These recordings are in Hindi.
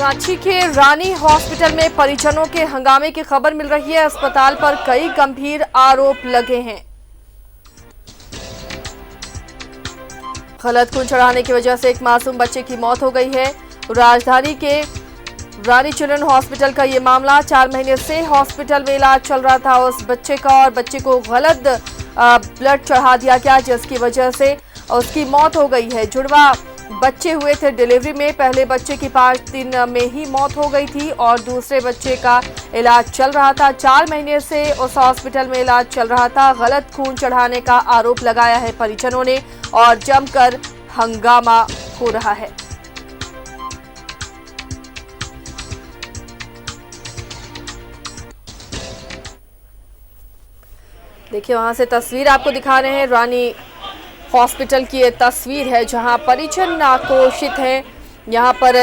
रांची के रानी हॉस्पिटल में परिजनों के हंगामे की खबर मिल रही है। अस्पताल पर कई गंभीर आरोप लगे हैं। गलत खून चढ़ाने की वजह से एक मासूम बच्चे की मौत हो गई है। राजधानी के रानी चिल्ड्रन हॉस्पिटल का ये मामला, 4 महीने से हॉस्पिटल में इलाज चल रहा था उस बच्चे का, और बच्चे को गलत ब्लड चढ़ा दिया गया, जिसकी वजह से उसकी मौत हो गई है। जुड़वा बच्चे हुए थे डिलीवरी में। पहले बच्चे की 5 दिन में ही मौत हो गई थी और दूसरे बच्चे का इलाज चल रहा था। 4 महीने से उस हॉस्पिटल में इलाज चल रहा था। गलत खून चढ़ाने का आरोप लगाया है परिजनों ने और जमकर हंगामा हो रहा है। देखिए, वहां से तस्वीर आपको दिखा रहे हैं। रानी हॉस्पिटल की ये तस्वीर है जहां परिजन आक्रोशित हैं। यहां पर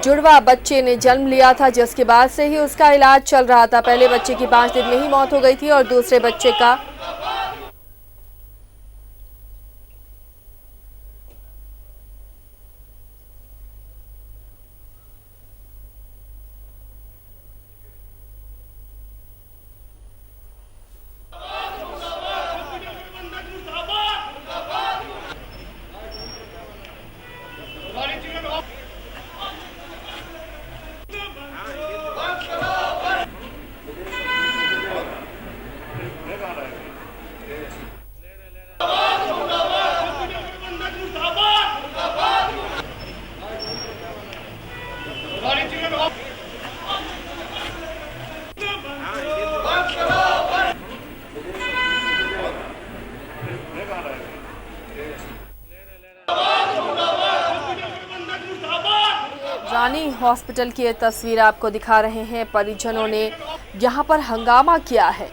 जुड़वा बच्चे ने जन्म लिया था, जिसके बाद से ही उसका इलाज चल रहा था। पहले बच्चे की 5 दिन में ही मौत हो गई थी और दूसरे बच्चे का रानी हॉस्पिटल की ये तस्वीर आपको दिखा रहे हैं। परिजनों ने यहां पर हंगामा किया है।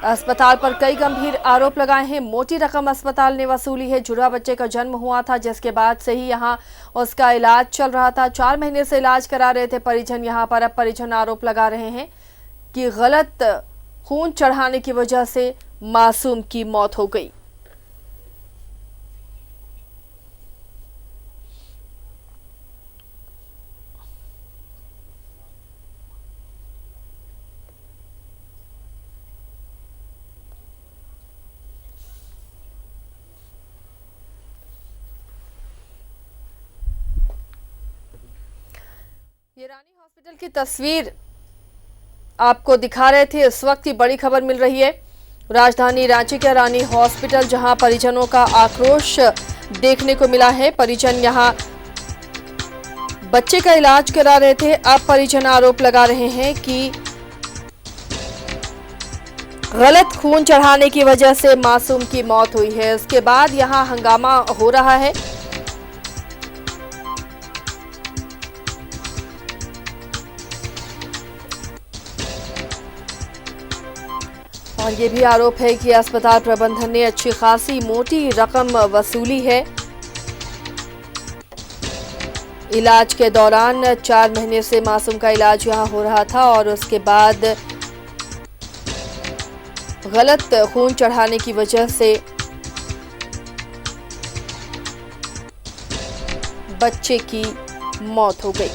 अस्पताल पर कई गंभीर आरोप लगाए हैं। मोटी रकम अस्पताल ने वसूली है। जुड़वा बच्चे का जन्म हुआ था, जिसके बाद से ही यहां उसका इलाज चल रहा था। 4 महीने से इलाज करा रहे थे परिजन यहां पर। अब परिजन आरोप लगा रहे हैं कि गलत खून चढ़ाने की वजह से मासूम की मौत हो गई। ये रानी हॉस्पिटल की तस्वीर आपको दिखा रहे थे। इस वक्त की बड़ी खबर मिल रही है। राजधानी रांची के रानी हॉस्पिटल, जहां परिजनों का आक्रोश देखने को मिला है। परिजन यहां बच्चे का इलाज करा रहे थे। अब परिजन आरोप लगा रहे हैं कि गलत खून चढ़ाने की वजह से मासूम की मौत हुई है। इसके बाद यहां हंगामा हो रहा है। और ये भी आरोप है कि अस्पताल प्रबंधन ने अच्छी खासी मोटी रकम वसूली है। इलाज के दौरान 4 महीने से मासूम का इलाज यहां हो रहा था और उसके बाद गलत खून चढ़ाने की वजह से बच्चे की मौत हो गई।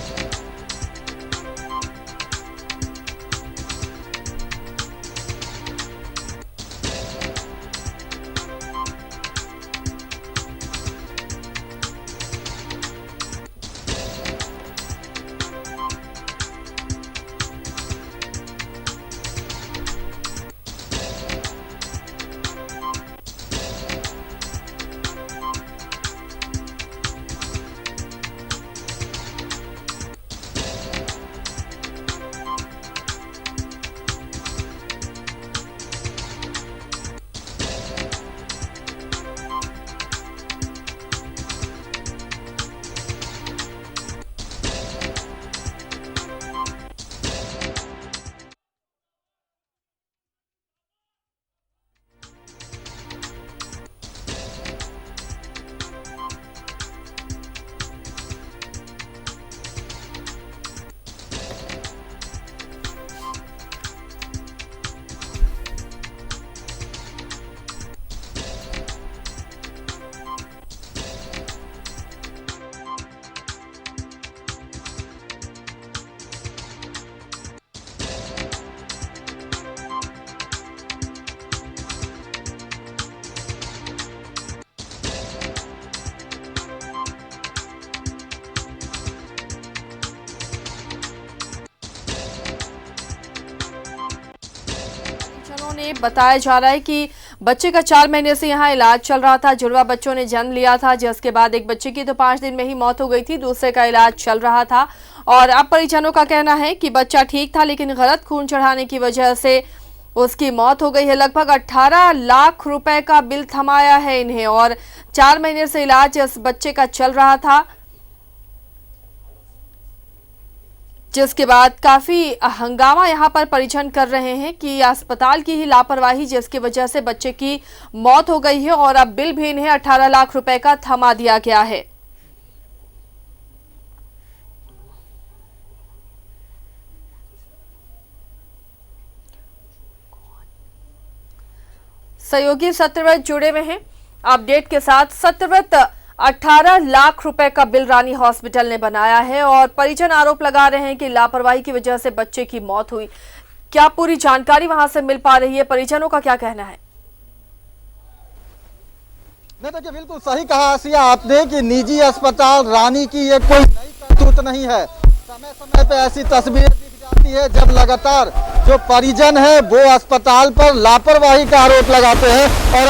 में बताया जा रहा है कि बच्चे का 4 महीने से यहाँ इलाज चल रहा था। जुड़वा बच्चों ने जन्म लिया था, जिसके बाद एक बच्चे की तो 5 दिन में ही मौत हो गई थी, दूसरे का इलाज चल रहा था। और अब परिजनों का कहना है कि बच्चा ठीक था, लेकिन गलत खून चढ़ाने की वजह से उसकी मौत हो गई है। लगभग 18 लाख रुपए का बिल थमाया है इन्हें और 4 महीने से इलाज इस बच्चे का चल रहा था, जिसके बाद काफी हंगामा यहां पर परिजन कर रहे हैं कि अस्पताल की ही लापरवाही जिसकी वजह से बच्चे की मौत हो गई है और अब बिल भी इन्हें 18 लाख रुपए का थमा दिया गया है। सहयोगी सत्यव्रत जुड़े हुए हैं अपडेट के साथ। सत्यव्रत, 18 लाख रुपए का बिल रानी हॉस्पिटल ने बनाया है और परिजन आरोप लगा रहे हैं कि लापरवाही की वजह से बच्चे की मौत हुई। क्या पूरी जानकारी वहां से मिल पा रही है? परिजनों का क्या कहना है? नहीं, देखिए बिल्कुल सही कहा आसिया आपने कि निजी अस्पताल रानी की ये कोई नई करतूत नहीं है। समय समय पे ऐसी तस्वीरें दिख जाती है जब लगातार जो परिजन है वो अस्पताल पर लापरवाही का आरोप लगाते हैं और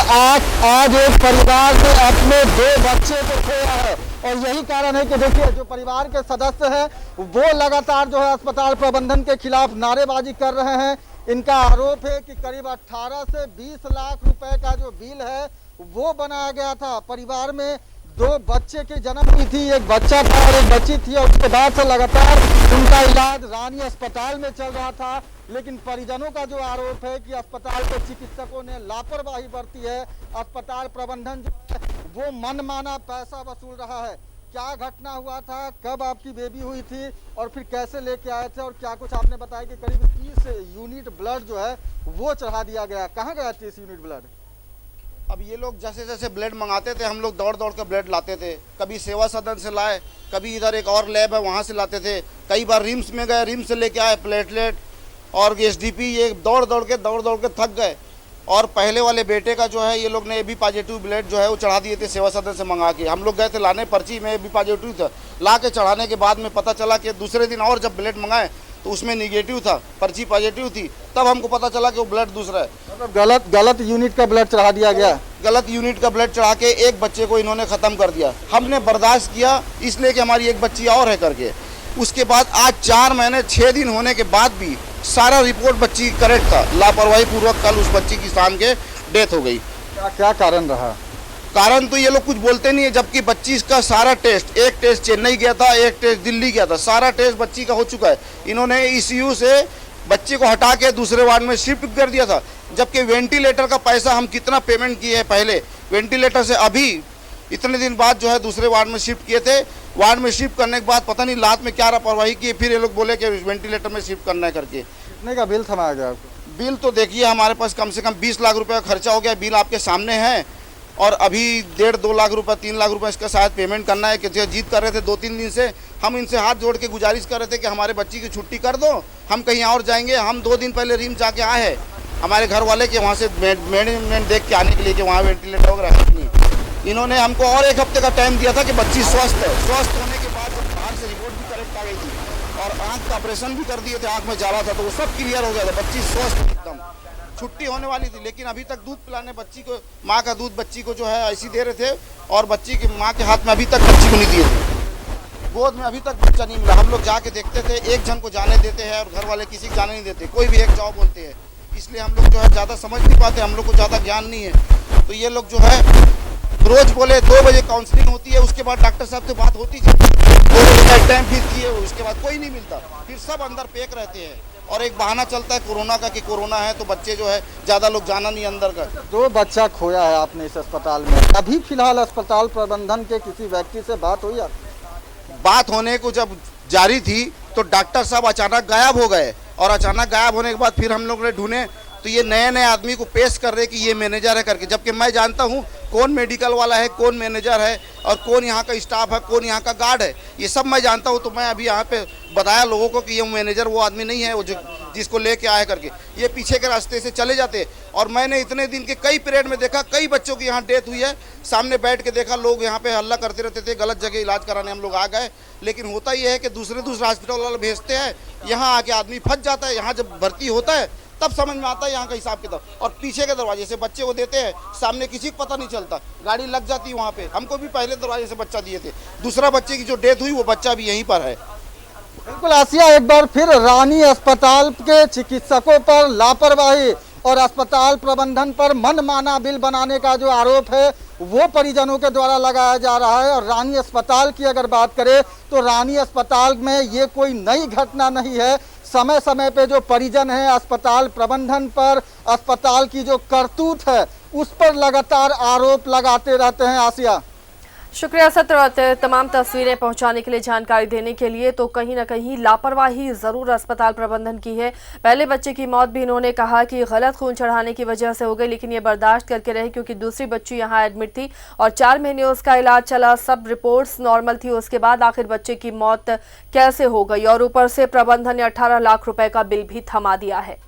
आज एक परिवार ने अपने 2 बच्चे को खोया है। और यही कारण है कि देखिए जो परिवार के सदस्य हैं वो लगातार जो है अस्पताल प्रबंधन के खिलाफ नारेबाजी कर रहे हैं। इनका आरोप है कि करीब 18 से 20 लाख रुपए का जो बिल है वो बनाया गया था। परिवार में 2 बच्चे की जन्म हुई थी, एक बच्चा था और एक बच्ची थी और उसके बाद से लगातार उनका इलाज रानी अस्पताल में चल रहा था। लेकिन परिजनों का जो आरोप है कि अस्पताल के चिकित्सकों ने लापरवाही बरती है, अस्पताल प्रबंधन जो है वो मनमाना पैसा वसूल रहा है। क्या घटना हुआ था, कब आपकी बेबी हुई थी और फिर कैसे लेके आए थे, और क्या कुछ आपने बताया कि करीब 30 यूनिट ब्लड जो है वो चढ़ा दिया गया, कहाँ गया 30 यूनिट ब्लड? अब ये लोग जैसे जैसे ब्लड मंगाते थे हम लोग दौड़ दौड़ कर ब्लड लाते थे। कभी सेवा सदन से लाए, कभी इधर एक और लैब है वहाँ से लाते थे, कई बार रिम्स में गए, रिम्स से लेके आए प्लेटलेट और एसडीपी, ये दौड़ दौड़ के थक गए। और पहले वाले बेटे का जो है ये लोग ने AB पॉजिटिव ब्लड जो है वो चढ़ा दिए थे सेवा सदन से मंगा के। हम लोग गए थे लाने, पर्ची में AB पॉजिटिव था, ला के चढ़ाने के बाद में पता चला कि दूसरे दिन और जब ब्लड मंगाए तो उसमें निगेटिव था, पर्ची पॉजिटिव थी, तब हमको पता चला कि वो ब्लड दूसरा है। मतलब गलत यूनिट का ब्लड चढ़ा दिया गया। गलत यूनिट का ब्लड चढ़ा के एक बच्चे को इन्होंने ख़त्म कर दिया। हमने बर्दाश्त किया इसलिए कि हमारी एक बच्ची और है करके। उसके बाद आज 4 महीने 6 दिन होने के बाद भी सारा रिपोर्ट बच्ची करेक्ट था। लापरवाही पूर्वक कल उस बच्ची की शाम के डेथ हो गई। क्या कारण रहा? कारण तो ये लोग कुछ बोलते नहीं है, जबकि बच्ची का सारा टेस्ट, एक टेस्ट चेन्नई गया था, एक टेस्ट दिल्ली गया था, सारा टेस्ट बच्ची का हो चुका है। इन्होंने ICU से बच्चे को हटा के दूसरे वार्ड में शिफ्ट कर दिया था, जबकि वेंटिलेटर का पैसा हम कितना पेमेंट किए हैं पहले, वेंटिलेटर से अभी इतने दिन बाद जो है दूसरे वार्ड में शिफ्ट किए थे। वार्ड में शिफ्ट करने के बाद पता नहीं लात में क्या लापरवाही की, फिर ये लोग बोले कि वेंटिलेटर में शिफ्ट करना है करके। कितने का बिल थमाया गया आपको? बिल तो देखिए हमारे पास कम से कम 20 लाख रुपए का खर्चा हो गया। बिल आपके सामने है और अभी 1.5-2 लाख रुपए 3 लाख रुपए इसका शायद पेमेंट करना है। कि जीत कर रहे थे 2-3 दिन से, हम इनसे हाथ जोड़ के गुजारिश कर रहे थे कि हमारे बच्ची की छुट्टी कर दो, हम कहीं और जाएंगे। हम 2 दिन पहले रिम्स जाके आए हैं हमारे घर वाले के वहाँ से मैनेजमेंट देख के आने के लिए कि वहाँ वेंटिलेटर वगैरह है नहीं। इन्होंने हमको और 1 हफ्ते का टाइम दिया था कि बच्ची स्वस्थ है। स्वस्थ होने के बाद जब बाहर से रिपोर्ट भी करेक्ट आ गई थी और आँख का ऑपरेशन भी कर दिए थे, आँख में जाला था, तो वो सब क्लियर हो गया था, बच्ची स्वस्थ एकदम। छुट्टी होने वाली थी, लेकिन अभी तक दूध पिलाने बच्ची को, माँ का दूध बच्ची को जो है ऐसी दे रहे थे और बच्ची की माँ के हाथ में अभी तक बच्ची को नहीं दिए थे। गोद में अभी तक बच्चा नहीं मिला। हम लोग जाके देखते थे, एक जन को जाने देते हैं और घर वाले किसी को जाने नहीं देते, कोई भी एक जाओ बोलते हैं। इसलिए हम लोग जो है ज़्यादा समझ नहीं पाते, हम लोग को ज़्यादा ज्ञान नहीं है। तो ये लोग जो है रोज बोले 2 बजे काउंसलिंग होती है, उसके बाद डॉक्टर साहब से बात होती थी, 2 बजे का टाइम फिक्स किए, उसके बाद कोई नहीं मिलता, फिर सब अंदर पैक रहते हैं और एक बहाना चलता है कोरोना का कि कोरोना है तो बच्चे जो है ज़्यादा लोग जाना नहीं अंदर का। 2 बच्चा खोया है आपने इस अस्पताल में। अभी फिलहाल अस्पताल प्रबंधन के किसी व्यक्ति से बात हुई आपकी? बात होने को जब जारी थी तो डॉक्टर साहब अचानक गायब हो गए और अचानक गायब होने के बाद फिर हम लोग ने ढूंढे तो ये नए आदमी को पेश कर रहे कि ये मैनेजर है करके, जबकि मैं जानता हूँ कौन मेडिकल वाला है, कौन मैनेजर है और कौन यहाँ का स्टाफ है, कौन यहाँ का गार्ड है, ये सब मैं जानता हूँ। तो मैं अभी यहाँ पे बताया लोगों को कि ये मैनेजर वो आदमी नहीं है वो जिसको लेके आया करके, ये पीछे के रास्ते से चले जाते। और मैंने इतने दिन के कई पीरियड में देखा, कई बच्चों की यहाँ डेथ हुई है, सामने बैठ के देखा, लोग यहाँ पे हल्ला करते रहते थे, गलत जगह इलाज कराने हम लोग आ गए। लेकिन होता ये है कि दूसरे हॉस्पिटल वाले भेजते हैं, यहाँ आके आदमी फंस जाता है। यहाँ जब भर्ती होता है तब समझ में आता है यहाँ का हिसाब किताब। और पीछे के दरवाजे से बच्चे को देते हैं, सामने किसी को पता नहीं चलता, गाड़ी लग जाती है वहाँ पे। हमको भी पहले दरवाजे से बच्चा दिए थे, दूसरा बच्चे की जो डेथ हुई वो बच्चा भी यहीं पर है। बिल्कुल आसिया, एक बार फिर रानी अस्पताल के चिकित्सकों पर लापरवाही और अस्पताल प्रबंधन पर मनमाना बिल बनाने का जो आरोप है वो परिजनों के द्वारा लगाया जा रहा है। और रानी अस्पताल की अगर बात करें तो रानी अस्पताल में ये कोई नई घटना नहीं है। समय समय पे जो परिजन हैं अस्पताल प्रबंधन पर, अस्पताल की जो करतूत है उस पर लगातार आरोप लगाते रहते हैं। आसिया, शुक्रिया सत्र और तमाम तस्वीरें पहुंचाने के लिए, जानकारी देने के लिए। तो कहीं ना कहीं लापरवाही जरूर अस्पताल प्रबंधन की है। पहले बच्चे की मौत भी इन्होंने कहा कि गलत खून चढ़ाने की वजह से हो गई, लेकिन ये बर्दाश्त करके रहे क्योंकि दूसरी बच्ची यहाँ एडमिट थी और 4 महीने उसका इलाज चला, सब रिपोर्ट्स नॉर्मल थी। उसके बाद आखिर बच्चे की मौत कैसे हो गई और ऊपर से प्रबंधन ने 18 लाख रुपए का बिल भी थमा दिया है।